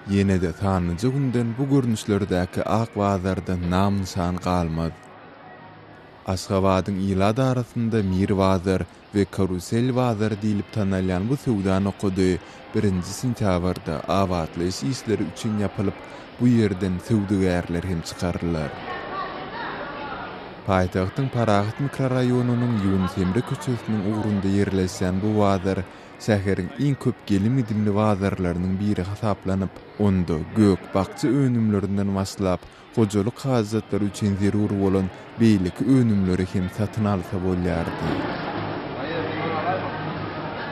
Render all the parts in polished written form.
Ýene de tanıjy günden bu görnüşlerdäki ak wazardan nam nişan galmaz. Aşgabatyň ýyla darasynda Mir Wazar we Karusel Wazar diýilip tanalýan bu sowda nokudy 1-nji sentýabrda awatly iş işleri üçin ýapylyp bu ýerden sowdagärler hem çykarlar. Paýtagtyň Parahat mikroraýonunyň Ýunus Emre köçesiniň ugrunda ýerleşen bu wazar şäheriň iň köp gelim edimli wazarlarynyň biri hasaplanyp, onda gök bakçy önümlerinden başlap gojalyk hajatlary üçin zerur bolan beýleki önümleri hem satyn alsa bolýardy.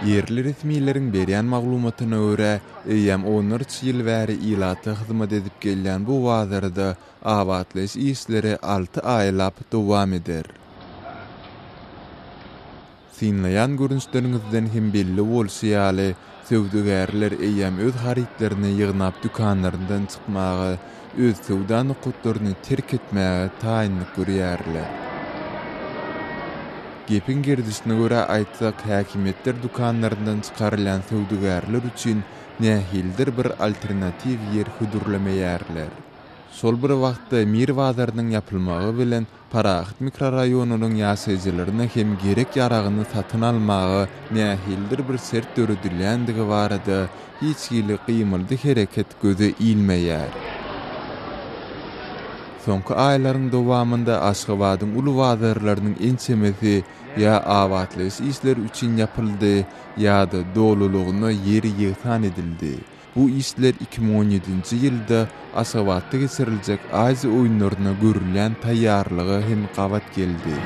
Yerli resmiýetlerin berýän maglumatyna görä, eýem 13 ýyl bäri ýylata hyzmat edip gelýän bu wazarda awatlyş işleri 6 aýlap dowam eder. Sinlayan görünüşleriňizden hem belli bolsa ýaly, sowdagärler eýem öz haritlerini ýygnap dükanlaryndan çykmagy, öz sowda nokatlaryny terk etmäge taýinlik görýärler. Gepin girdişine görä aýtsak, häkimetler dükanlaryndan çykarylan sowdagärler üçin nähildir bir alternativ ýer hudurlameýärler. Sol bir wagtda Mir Wazarynyň ýapylmagy bilen Parahat mikroraýonunyň ýaşaýjylaryna hem gerek ýaragyny satyn almagy nähildir bir sert döredilýändigi barada hiç ýyly gymyldy hereket göze ilmeýär. Soňky aýlaryň dowamında Aşgabatyň uly wazarlarynyň ençemesi ýa awatlyş işleri üçin ýapyldy ýa-da dolulugyna ýeri ýytan edildi. Bu işler 2017-nji ýylda Aşgabatda geçiriljek Aziýa oýunlaryna görülen taýýarlygy hem gabat geldi.